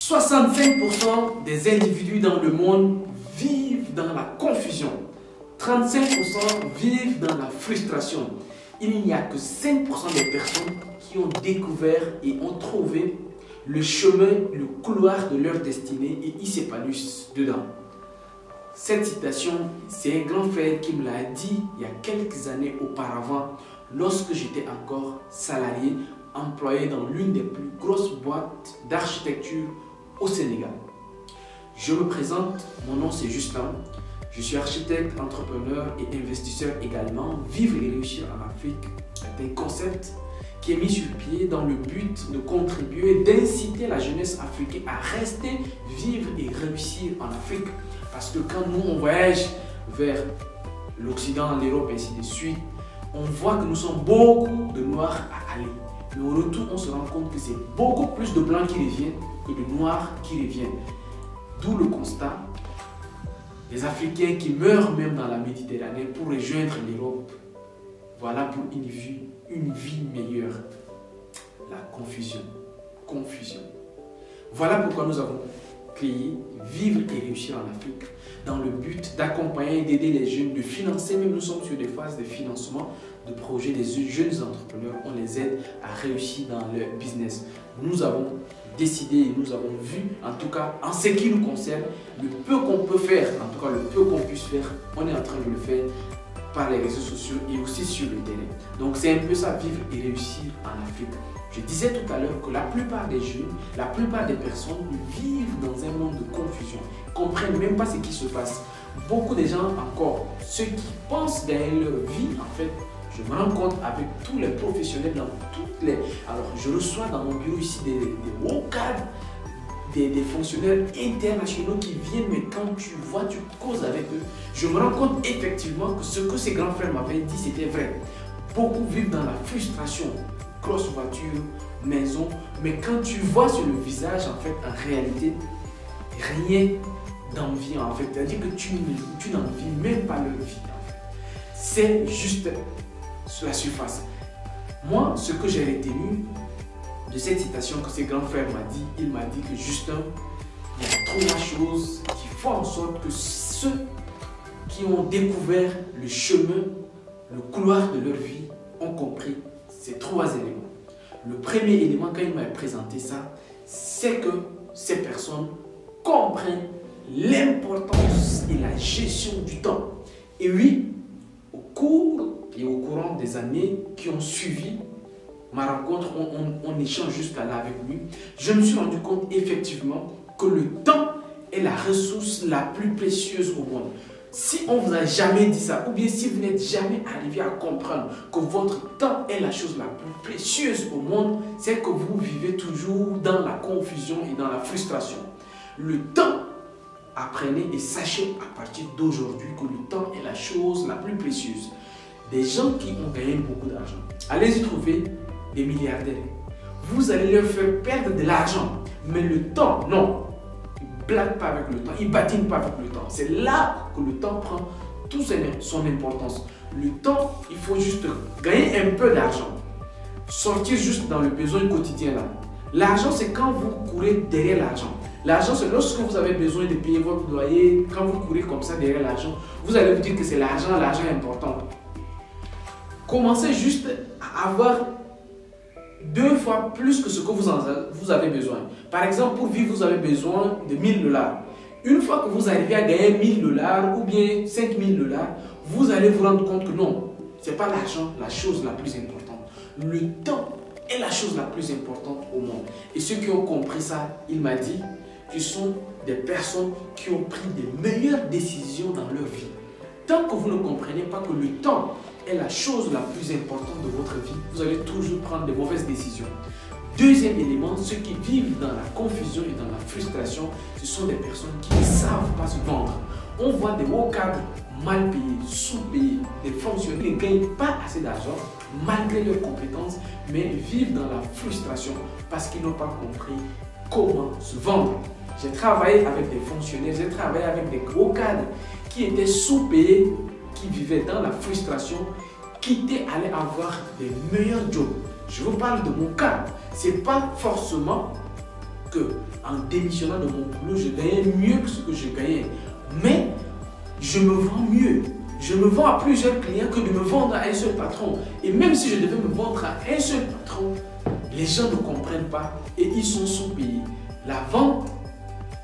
65% des individus dans le monde vivent dans la confusion. 35% vivent dans la frustration. Il n'y a que 5% des personnes qui ont découvert et ont trouvé le chemin, le couloir de leur destinée et ils s'épanouissent dedans. Cette citation, c'est un grand frère qui me l'a dit il y a quelques années auparavant lorsque j'étais encore salarié, employé dans l'une des plus grosses boîtes d'architecture au Sénégal. Je me présente, mon nom c'est Justin, je suis architecte, entrepreneur et investisseur également. Vivre et réussir en Afrique est un concept qui est mis sur pied dans le but de contribuer, d'inciter la jeunesse africaine à rester, vivre et réussir en Afrique. Parce que quand nous on voyage vers l'Occident, l'Europe et ainsi de suite, on voit que nous sommes beaucoup de noirs à aller. Mais au retour, on se rend compte que c'est beaucoup plus de blancs qui reviennent que de noirs qui reviennent. D'où le constat des Africains qui meurent même dans la Méditerranée pour rejoindre l'Europe. Voilà pour une vie meilleure. La confusion. Confusion. Voilà pourquoi nous avons créé Vivre et réussir en Afrique dans le but d'accompagner et d'aider les jeunes, de financer, même nous sommes sur des phases de financement de projets des jeunes entrepreneurs, on les aide à réussir dans leur business. Nous avons décidé et nous avons vu, en tout cas en ce qui nous concerne, le peu qu'on peut faire, en tout cas le peu qu'on puisse faire, on est en train de le faire par les réseaux sociaux et aussi sur le terrain. Donc c'est un peu ça, vivre et réussir en Afrique. Je disais tout à l'heure que la plupart des jeunes, la plupart des personnes vivent dans un monde de confusion, ne comprennent même pas ce qui se passe. Beaucoup de gens encore, ceux qui pensent gagner leur vie, en fait, je me rends compte avec tous les professionnels dans toutes les... Alors, je reçois dans mon bureau ici des hauts cadres, des fonctionnaires internationaux qui viennent, mais quand tu vois, tu causes avec eux, je me rends compte effectivement que ce que ces grands frères m'avaient dit, c'était vrai. Beaucoup vivent dans la frustration, grosse voiture, maison, mais quand tu vois sur le visage, en fait, en réalité, rien d'envie, en fait. C'est-à-dire que tu n'en vis même pas leur vie, en fait. C'est juste sur la surface. Moi, ce que j'ai retenu de cette citation que ces grands frères m'ont dit, il m'a dit que Justin, il y a trois choses qui font en sorte que ceux qui ont découvert le chemin, le couloir de leur vie, ont compris ces trois éléments. Le premier élément, quand il m'a présenté ça, c'est que ces personnes comprennent l'importance et la gestion du temps. Et oui, au courant des années qui ont suivi ma rencontre, on échange jusqu'à là avec lui, je me suis rendu compte effectivement que le temps est la ressource la plus précieuse au monde. Si on ne vous a jamais dit ça, ou bien si vous n'êtes jamais arrivé à comprendre que votre temps est la chose la plus précieuse au monde, c'est que vous vivez toujours dans la confusion et dans la frustration. Le temps, apprenez et sachez à partir d'aujourd'hui que le temps est la chose la plus précieuse. Des gens qui ont gagné beaucoup d'argent, allez-y trouver des milliardaires. Vous allez leur faire perdre de l'argent, mais le temps, non. Ils ne blaguent pas avec le temps, ils ne patinent pas avec le temps. C'est là que le temps prend toute son importance. Le temps, il faut juste gagner un peu d'argent. Sortir juste dans le besoin quotidien là. L'argent, c'est quand vous courez derrière l'argent. L'argent, c'est lorsque vous avez besoin de payer votre loyer, quand vous courez comme ça derrière l'argent, vous allez vous dire que c'est l'argent est important. Commencez juste à avoir 2 fois plus que ce que vous avez besoin. Par exemple, pour vivre, vous avez besoin de 1000 $. Une fois que vous arrivez à gagner 1000 $ ou bien 5000 $, vous allez vous rendre compte que non, ce n'est pas l'argent la chose la plus importante. Le temps est la chose la plus importante au monde. Et ceux qui ont compris ça, il m'a dit, ce sont des personnes qui ont pris des meilleures décisions dans leur vie. Tant que vous ne comprenez pas que le temps est la chose la plus importante de votre vie, vous allez toujours prendre de mauvaises décisions. Deuxième élément, ceux qui vivent dans la confusion et dans la frustration, ce sont des personnes qui ne savent pas se vendre. On voit des hauts cadres mal payés, sous-payés, des fonctionnaires qui ne gagnent pas assez d'argent malgré leurs compétences, mais vivent dans la frustration parce qu'ils n'ont pas compris comment se vendre. J'ai travaillé avec des fonctionnaires, j'ai travaillé avec des gros cadres qui étaient sous-payés, qui vivaient dans la frustration, qui étaient allés avoir des meilleurs jobs. Je vous parle de mon cas. Ce n'est pas forcément que en démissionnant de mon boulot, je gagnais mieux que ce que je gagnais. Mais je me vends mieux. Je me vends à plusieurs clients que de me vendre à un seul patron. Et même si je devais me vendre à un seul patron, les gens ne comprennent pas et ils sont sous-payés. La vente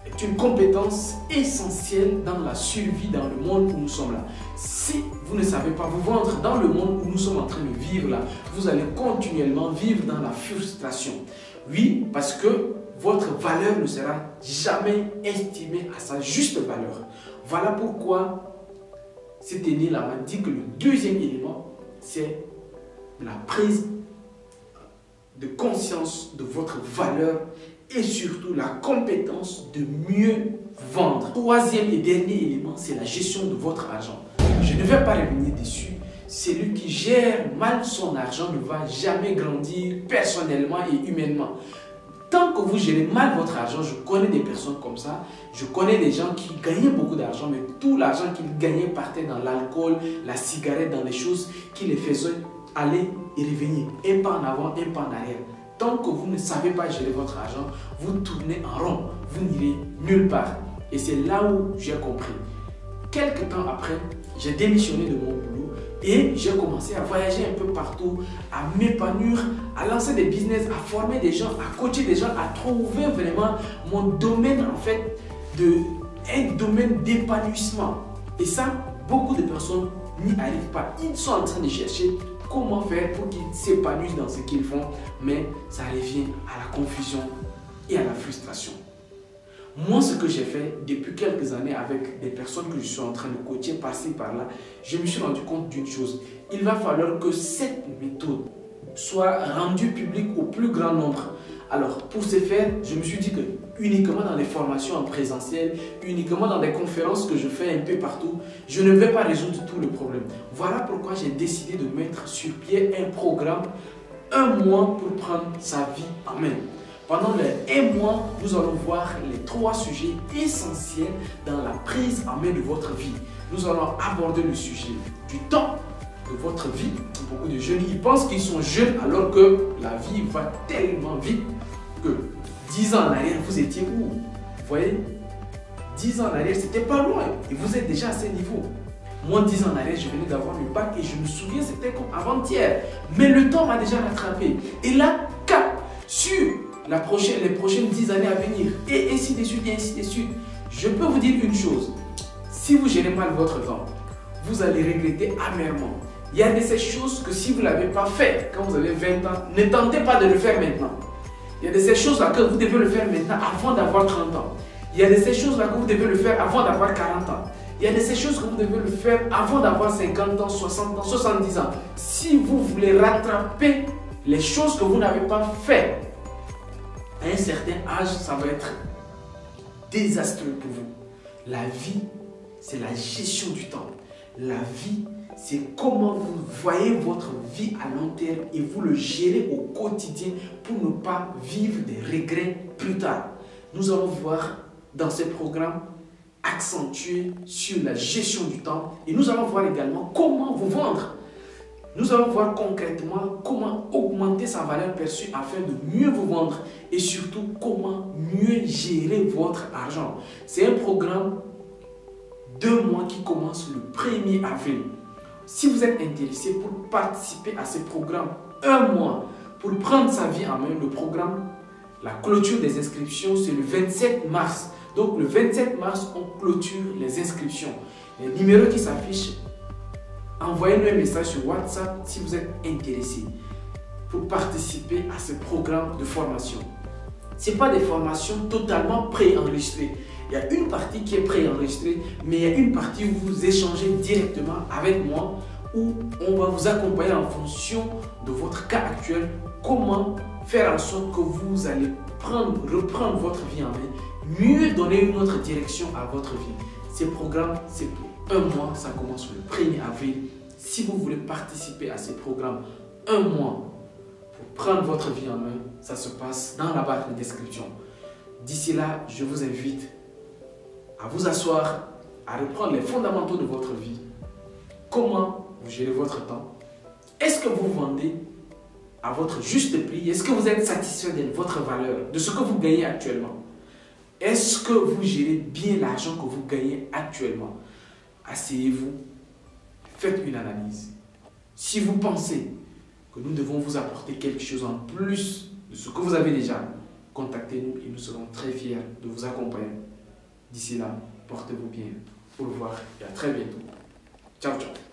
est une compétence essentielle dans la survie dans le monde où nous sommes là. Si vous ne savez pas vous vendre dans le monde où nous sommes en train de vivre là, vous allez continuellement vivre dans la frustration. Oui, parce que votre valeur ne sera jamais estimée à sa juste valeur. Voilà pourquoi cet aîné-là m'a dit que le deuxième élément, c'est la prise de conscience de votre valeur et surtout la compétence de mieux vendre. Troisième et dernier élément, c'est la gestion de votre argent. Je ne vais pas revenir dessus. Celui qui gère mal son argent ne va jamais grandir personnellement et humainement. Tant que vous gérez mal votre argent, je connais des personnes comme ça, je connais des gens qui gagnaient beaucoup d'argent, mais tout l'argent qu'ils gagnaient partait dans l'alcool, la cigarette, dans des choses qui les faisaient aller et revenir, un pas en avant, un pas en arrière. Tant que vous ne savez pas gérer votre argent, vous tournez en rond, vous n'irez nulle part. Et c'est là où j'ai compris. Quelques temps après, j'ai démissionné de mon boulot et j'ai commencé à voyager un peu partout, à m'épanouir, à lancer des business, à former des gens, à coacher des gens, à trouver vraiment mon domaine en fait, un domaine d'épanouissement. Et ça, beaucoup de personnes n'y arrivent pas. Ils sont en train de chercher comment faire pour qu'ils s'épanouissent dans ce qu'ils font, mais ça revient à la confusion et à la frustration. Moi, ce que j'ai fait depuis quelques années avec des personnes que je suis en train de coacher par-ci par-là, je me suis rendu compte d'une chose. Il va falloir que cette méthode soit rendue publique au plus grand nombre. Alors, pour ce faire, je me suis dit que uniquement dans les formations en présentiel, uniquement dans des conférences que je fais un peu partout, je ne vais pas résoudre tout le problème. Voilà pourquoi j'ai décidé de mettre sur pied un programme, un mois pour prendre sa vie en main. Pendant les 1 mois, nous allons voir les 3 sujets essentiels dans la prise en main de votre vie. Nous allons aborder le sujet du temps de votre vie. Beaucoup de jeunes, ils pensent qu'ils sont jeunes alors que la vie va tellement vite que 10 ans en arrière, vous étiez où? Vous voyez? 10 ans en arrière, c'était pas loin et vous êtes déjà à ce niveau. Moi, 10 ans en arrière, je venais d'avoir le bac et je me souviens, c'était comme avant-hier. Mais le temps m'a déjà rattrapé. Et là, cap sur les prochaines 10 années à venir, et ainsi de suite, et ainsi de suite. Je peux vous dire une chose, si vous gérez mal votre temps, vous allez regretter amèrement. Il y a de ces choses que si vous ne l'avez pas fait quand vous avez 20 ans, ne tentez pas de le faire maintenant. Il y a de ces choses-là que vous devez le faire maintenant avant d'avoir 30 ans. Il y a de ces choses-là que vous devez le faire avant d'avoir 40 ans. Il y a de ces choses que vous devez le faire avant d'avoir 50 ans, 60 ans, 70 ans. Si vous voulez rattraper les choses que vous n'avez pas faites, à un certain âge, ça va être désastreux pour vous. La vie, c'est la gestion du temps. La vie, c'est comment vous voyez votre vie à long terme et vous le gérez au quotidien pour ne pas vivre des regrets plus tard. Nous allons voir dans ce programme accentué sur la gestion du temps et nous allons voir également comment vous vendre. Nous allons voir concrètement comment augmenter sa valeur perçue afin de mieux vous vendre et surtout comment mieux gérer votre argent. C'est un programme 2 mois qui commence le 1er avril. Si vous êtes intéressé pour participer à ce programme 1 mois pour prendre sa vie en main, le programme, la clôture des inscriptions, c'est le 27 mars. Donc le 27 mars, on clôture les inscriptions. Les numéros qui s'affichent, envoyez-nous un message sur WhatsApp si vous êtes intéressé pour participer à ce programme de formation. Ce n'est pas des formations totalement préenregistrées. Il y a une partie qui est préenregistrée, mais il y a une partie où vous échangez directement avec moi, où on va vous accompagner en fonction de votre cas actuel, comment faire en sorte que vous allez reprendre votre vie en main, mieux donner une autre direction à votre vie. Ce programme, c'est pour 1 mois, ça commence le 1er avril. Si vous voulez participer à ce programme 1 mois pour prendre votre vie en main, ça se passe dans la barre de description. D'ici là, je vous invite à vous asseoir, à reprendre les fondamentaux de votre vie. Comment vous gérez votre temps? Est-ce que vous vendez? à votre juste prix? Est-ce que vous êtes satisfait de votre valeur, de ce que vous gagnez actuellement? Est-ce que vous gérez bien l'argent que vous gagnez actuellement? Asseyez-vous, faites une analyse. Si vous pensez que nous devons vous apporter quelque chose en plus de ce que vous avez déjà, contactez-nous et nous serons très fiers de vous accompagner. D'ici là, portez-vous bien. Au revoir et à très bientôt. Ciao, ciao.